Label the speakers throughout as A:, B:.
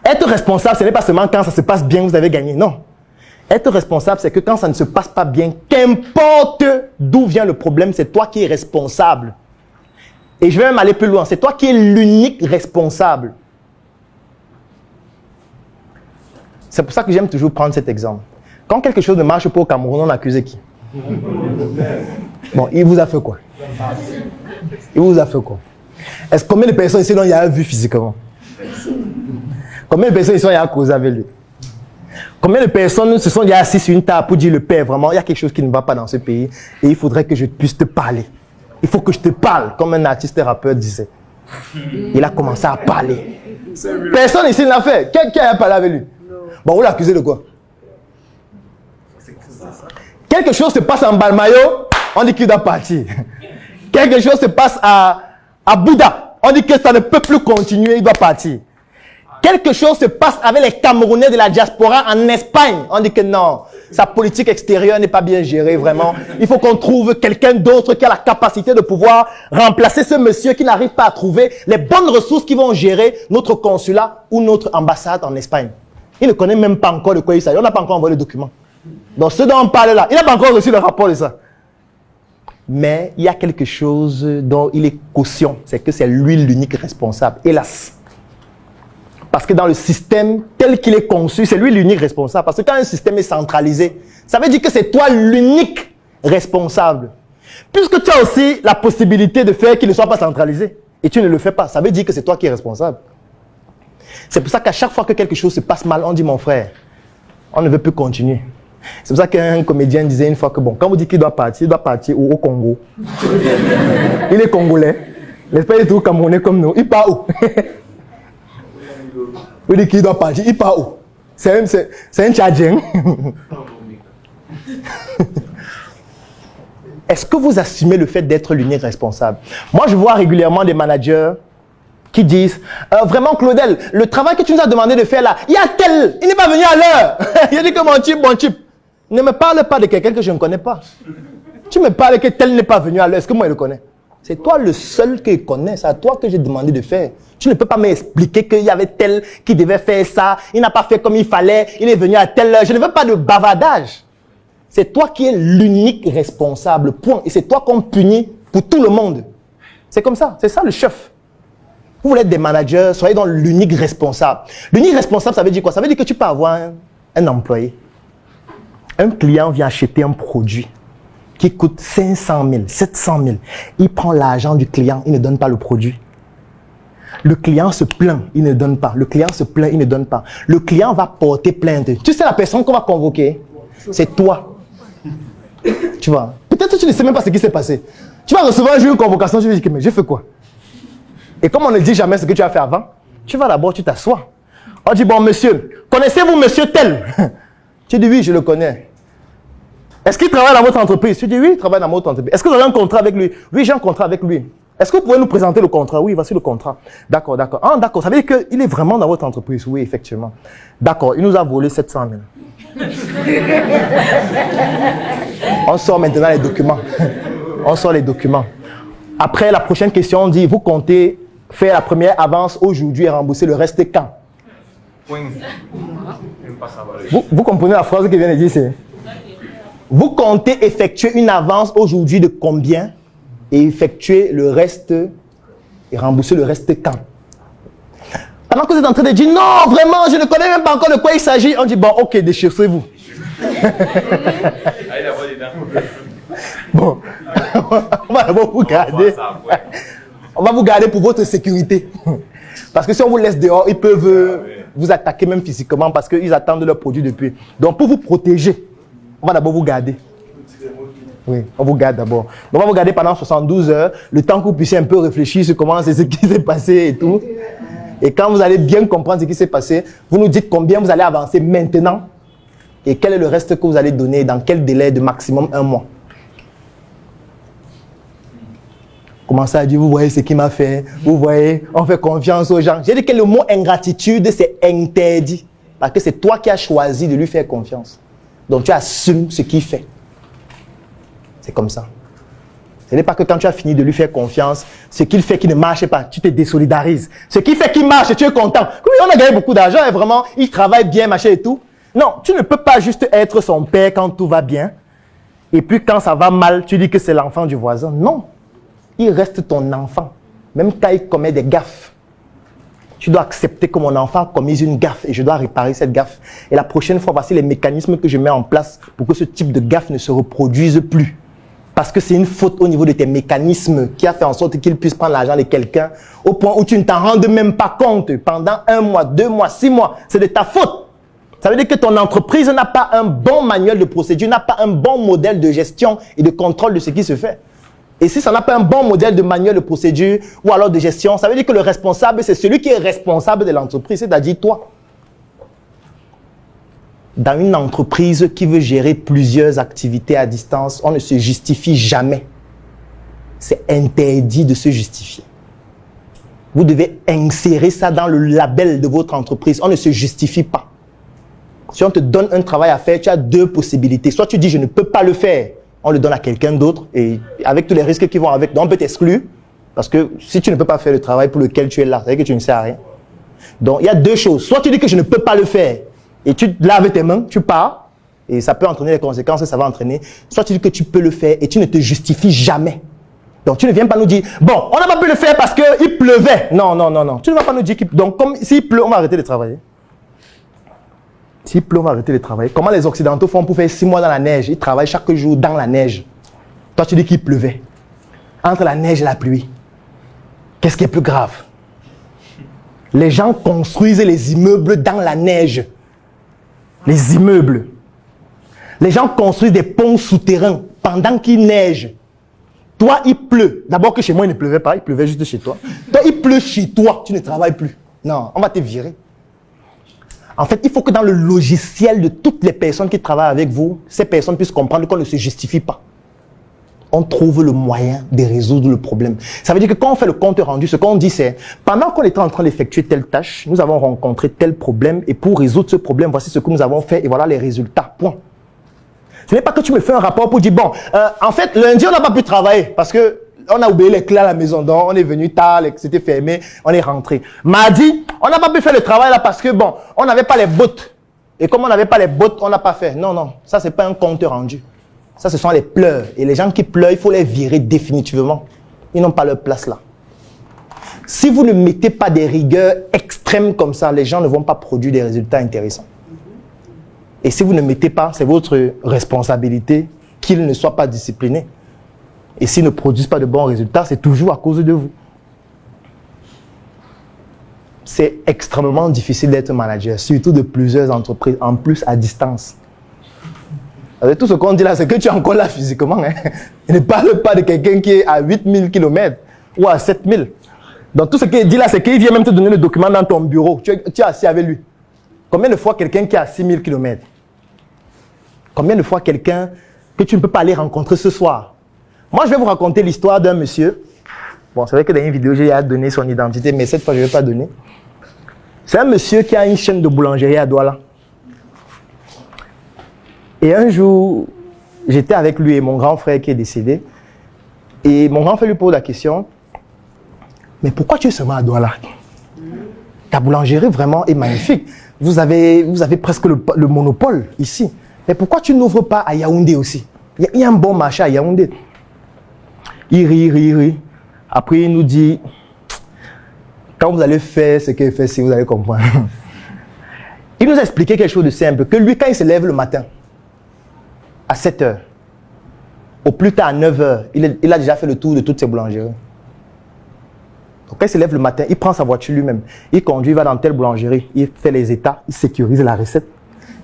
A: Être responsable, ce n'est pas seulement quand ça se passe bien, vous avez gagné. Non. Être responsable, c'est que quand ça ne se passe pas bien, qu'importe d'où vient le problème, c'est toi qui es responsable. Et je vais même aller plus loin. C'est toi qui es l'unique responsable. C'est pour ça que j'aime toujours prendre cet exemple. Quand quelque chose ne marche pas au Cameroun, on accuse qui? Bon, il vous a fait quoi? Il vous a fait quoi? Est-ce combien de personnes ici il y a vu physiquement? Combien de personnes ici il y a causé avec lui? Combien de personnes se sont déjà assis sur une table pour dire le père, vraiment, il y a quelque chose qui ne va pas dans ce pays et il faudrait que je puisse te parler. Il faut que je te parle, comme un artiste rappeur disait. Il a commencé à parler. Personne ici ne l'a fait. Qui a parlé avec lui? Bon, vous l'accusez de quoi? Quelque chose se passe en Balmayo, on dit qu'il doit partir. Quelque chose se passe à Bouddha, on dit que ça ne peut plus continuer, il doit partir. Quelque chose se passe avec les Camerounais de la diaspora en Espagne. On dit que non, sa politique extérieure n'est pas bien gérée, vraiment. Il faut qu'on trouve quelqu'un d'autre qui a la capacité de pouvoir remplacer ce monsieur qui n'arrive pas à trouver les bonnes ressources qui vont gérer notre consulat ou notre ambassade en Espagne. Il ne connaît même pas encore de quoi il s'agit. On n'a pas encore envoyé le document. Donc ce dont on parle là, il n'a pas encore reçu le rapport de ça. Mais il y a quelque chose dont il est caution, c'est que c'est lui l'unique responsable, hélas. Parce que dans le système tel qu'il est conçu, c'est lui l'unique responsable. Parce que quand un système est centralisé, ça veut dire que c'est toi l'unique responsable. Puisque tu as aussi la possibilité de faire qu'il ne soit pas centralisé, et tu ne le fais pas, ça veut dire que c'est toi qui es responsable. C'est pour ça qu'à chaque fois que quelque chose se passe mal, on dit mon frère, on ne veut plus continuer. C'est pour ça qu'un comédien disait une fois que bon, quand vous dites qu'il doit partir au Congo. Il est congolais, n'est-ce pas, il est tout camerounais comme nous. Il part où? Vous dites qu'il doit partir, il part où? C'est un Tchadien. Est-ce que vous assumez le fait d'être l'unique responsable? Moi, je vois régulièrement des managers qui disent vraiment Claudel, le travail que tu nous as demandé de faire là, il y a tel, il n'est pas venu à l'heure. Il a dit que mon type, ne me parle pas de quelqu'un que je ne connais pas. Tu me parles que tel n'est pas venu à l'heure, est-ce que moi je le connais? C'est toi le seul que je connais, c'est à toi que j'ai demandé de faire. Tu ne peux pas m'expliquer qu'il y avait tel qui devait faire ça, il n'a pas fait comme il fallait, il est venu à telle heure. Je ne veux pas de bavardage. C'est toi qui es l'unique responsable, point. Et c'est toi qu'on punit pour tout le monde. C'est comme ça, c'est ça le chef. Vous voulez être des managers, soyez dans l'unique responsable. L'unique responsable, ça veut dire quoi? Ça veut dire que tu peux avoir un employé. Un client vient acheter un produit qui coûte 500 000, 700 000. Il prend l'argent du client, il ne donne pas le produit. Le client se plaint, il ne donne pas. Le client se plaint, il ne donne pas. Le client va porter plainte. Tu sais la personne qu'on va convoquer, c'est toi. Tu vois? Peut-être que tu ne sais même pas ce qui s'est passé. Tu vas recevoir un jour une convocation, tu vas dire, mais j'ai fait quoi? Et comme on ne dit jamais ce que tu as fait avant, tu vas d'abord, tu t'assois. On dit, bon monsieur, connaissez-vous monsieur tel? Tu dis, oui, je le connais. Est-ce qu'il travaille dans votre entreprise? Tu dis, oui, il travaille dans votre entreprise. Est-ce que vous avez un contrat avec lui? Oui, j'ai un contrat avec lui. Est-ce que vous pouvez nous présenter le contrat? Oui, voici le contrat. D'accord, d'accord. Ah, d'accord, ça veut dire qu'il est vraiment dans votre entreprise? Oui, effectivement. D'accord, il nous a volé 700 000. On sort maintenant les documents. On sort les documents. Après, la prochaine question, on dit, vous comptez faire la première avance aujourd'hui et rembourser le reste quand? Vous comprenez la phrase que vient de dire, c'est... Vous comptez effectuer une avance aujourd'hui de combien et effectuer le reste et rembourser le reste quand? Pendant que vous êtes en train de dire non, vraiment, je ne connais même pas encore de quoi il s'agit, on dit bon, ok, déchirez-vous. Bon, on va d'abord vous garder. On va vous garder pour votre sécurité. Parce que si on vous laisse dehors, ils peuvent vous attaquer même physiquement parce qu'ils attendent leur produit depuis. Donc pour vous protéger, on va d'abord vous garder. Oui, on vous garde d'abord. Donc on va vous garder pendant 72 heures, le temps que vous puissiez un peu réfléchir sur comment c'est ce qui s'est passé et tout. Et quand vous allez bien comprendre ce qui s'est passé, vous nous dites combien vous allez avancer maintenant et quel est le reste que vous allez donner, dans quel délai de maximum 1 mois. Commencez à dire, vous voyez ce qu'il m'a fait, vous voyez, on fait confiance aux gens. J'ai dit que le mot ingratitude, c'est interdit. Parce que c'est toi qui as choisi de lui faire confiance. Donc tu assumes ce qu'il fait. C'est comme ça. Ce n'est pas que quand tu as fini de lui faire confiance, ce qu'il fait qui ne marche pas, tu te désolidarises. Ce qu'il fait qui marche, tu es content. Oui, on a gagné beaucoup d'argent et vraiment, il travaille bien, machin et tout. Non, tu ne peux pas juste être son père quand tout va bien. Et puis quand ça va mal, tu dis que c'est l'enfant du voisin. Non, il reste ton enfant. Même quand il commet des gaffes. Tu dois accepter que mon enfant a commis une gaffe et je dois réparer cette gaffe. Et la prochaine fois, voici les mécanismes que je mets en place pour que ce type de gaffe ne se reproduise plus. Parce que c'est une faute au niveau de tes mécanismes qui a fait en sorte qu'il puisse prendre l'argent de quelqu'un au point où tu ne t'en rends même pas compte pendant 1 mois, 2 mois, 6 mois. C'est de ta faute. Ça veut dire que ton entreprise n'a pas un bon manuel de procédure, n'a pas un bon modèle de gestion et de contrôle de ce qui se fait. Et si ça n'a pas un bon modèle de manuel de procédure ou alors de gestion, ça veut dire que le responsable, c'est celui qui est responsable de l'entreprise, c'est-à-dire toi. Dans une entreprise qui veut gérer plusieurs activités à distance, on ne se justifie jamais. C'est interdit de se justifier. Vous devez insérer ça dans le label de votre entreprise. On ne se justifie pas. Si on te donne un travail à faire, tu as 2 possibilités. Soit tu dis je ne peux pas le faire, on le donne à quelqu'un d'autre et avec tous les risques qui vont avec, donc on peut t'exclure parce que si tu ne peux pas faire le travail pour lequel tu es là, ça veut dire que tu ne sers à rien. Donc il y a 2 choses. Soit tu dis que je ne peux pas le faire et tu laves tes mains, tu pars et ça peut entraîner les conséquences et ça va entraîner. Soit tu dis que tu peux le faire et tu ne te justifies jamais. Donc tu ne viens pas nous dire bon, on n'a pas pu le faire parce qu'il pleuvait. Non, non, non, non. Tu ne vas pas nous dire qu'il donc comme s'il pleut, on va arrêter de travailler. S'il pleut, on va arrêter de travailler. Comment les Occidentaux font pour faire 6 mois dans la neige? Ils travaillent chaque jour dans la neige. Toi, tu dis qu'il pleuvait. Entre la neige et la pluie, qu'est-ce qui est plus grave? Les gens construisent les immeubles dans la neige. Les immeubles. Les gens construisent des ponts souterrains pendant qu'il neige. Toi, il pleut. D'abord que chez moi, il ne pleuvait pas. Il pleuvait juste chez toi. Toi, il pleut chez toi. Tu ne travailles plus. Non, on va te virer. En fait, il faut que dans le logiciel de toutes les personnes qui travaillent avec vous, ces personnes puissent comprendre qu'on ne se justifie pas. On trouve le moyen de résoudre le problème. Ça veut dire que quand on fait le compte rendu, ce qu'on dit c'est, pendant qu'on était en train d'effectuer telle tâche, nous avons rencontré tel problème et pour résoudre ce problème, voici ce que nous avons fait et voilà les résultats. Point. Ce n'est pas que tu me fais un rapport pour dire, bon, en fait, lundi, on n'a pas pu travailler parce que on a oublié les clés à la maison, donc on est venu tard, c'était fermé, on est rentré. Mardi, on n'a pas pu faire le travail là parce que bon, on n'avait pas les bottes. Et comme on n'avait pas les bottes, on n'a pas fait. Non, non, ça c'est pas un compte rendu. Ça ce sont les pleurs. Et les gens qui pleurent, il faut les virer définitivement. Ils n'ont pas leur place là. Si vous ne mettez pas des rigueurs extrêmes comme ça, les gens ne vont pas produire des résultats intéressants. Et si vous ne mettez pas, c'est votre responsabilité qu'ils ne soient pas disciplinés. Et s'ils ne produisent pas de bons résultats, c'est toujours à cause de vous. C'est extrêmement difficile d'être manager, surtout de plusieurs entreprises, en plus à distance. Avec tout ce qu'on dit là, c'est que tu es encore là physiquement. Hein. Il ne parle pas de quelqu'un qui est à 8000 km ou à 7000. Donc tout ce qu'il dit là, c'est qu'il vient même te donner le document dans ton bureau. Tu es assis avec lui. Combien de fois quelqu'un qui est à 6000 km? Combien de fois quelqu'un que tu ne peux pas aller rencontrer ce soir? Moi, je vais vous raconter l'histoire d'un monsieur. Bon, c'est vrai que dans une vidéo, j'ai donné son identité, mais cette fois, je ne vais pas donner. C'est un monsieur qui a une chaîne de boulangerie à Douala. Et un jour, j'étais avec lui et mon grand frère qui est décédé. Et mon grand frère lui pose la question, mais pourquoi tu es seulement à Douala? Ta boulangerie vraiment est magnifique. Vous avez presque le monopole ici. Mais pourquoi tu n'ouvres pas à Yaoundé aussi? Il y a un bon marché à Yaoundé. Il rit. Après, il nous dit, quand vous allez faire ce qu'il fait, si vous allez comprendre. Il nous a expliqué quelque chose de simple, que lui, quand il se lève le matin, à 7 h, au plus tard à 9 h, il a déjà fait le tour de toutes ses boulangeries. Donc, quand il se lève le matin, il prend sa voiture lui-même. Il conduit, il va dans telle boulangerie, il fait les états, il sécurise la recette.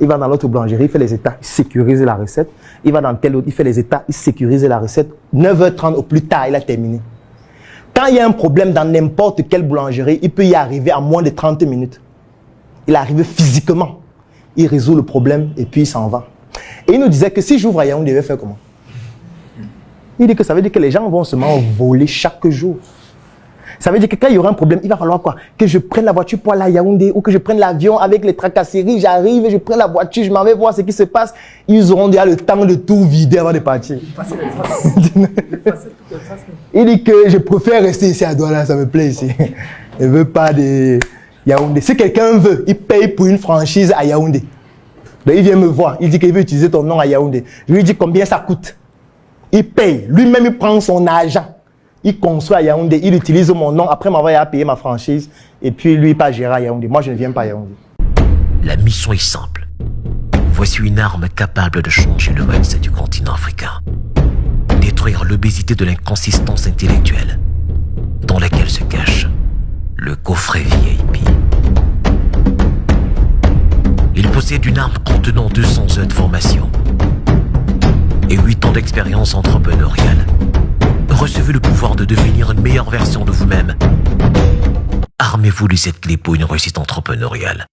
A: Il va dans l'autre boulangerie, il fait les états, il sécurise la recette. Il va dans telle autre, il fait les états, il sécurise la recette. 9 h 30 au plus tard, il a terminé. Quand il y a un problème dans n'importe quelle boulangerie, il peut y arriver en moins de 30 minutes. Il arrive physiquement. Il résout le problème et puis il s'en va. Et il nous disait que si j'ouvre à Yaoundé, il devait faire comment? Il dit que ça veut dire que les gens vont seulement voler chaque jour. Ça veut dire que quand il y aura un problème, il va falloir quoi? Que je prenne la voiture pour aller à Yaoundé ou que je prenne l'avion avec les tracasseries, j'arrive, je prends la voiture, je m'en vais voir ce qui se passe. Ils auront déjà le temps de tout vider avant de partir. Il dit que je préfère rester ici à Douala, ça me plaît ici. Je ne veux pas de Yaoundé. Si quelqu'un veut, il paye pour une franchise à Yaoundé. Donc il vient me voir, il dit qu'il veut utiliser ton nom à Yaoundé. Je lui dis combien ça coûte. Il paye, lui-même il prend son argent. Il construit à Yaoundé, il utilise mon nom, après m'avoir payé ma franchise, et puis lui, pas gérer à Yaoundé. Moi, je ne viens pas à Yaoundé.
B: La mission est simple. Voici une arme capable de changer le mindset du continent africain. Détruire l'obésité de l'inconsistance intellectuelle, dans laquelle se cache le coffret VIP. Il possède une arme contenant 200 heures de formation et 8 ans d'expérience entrepreneuriale. Recevez le pouvoir de devenir une meilleure version de vous-même. Armez-vous de cette clé pour une réussite entrepreneuriale.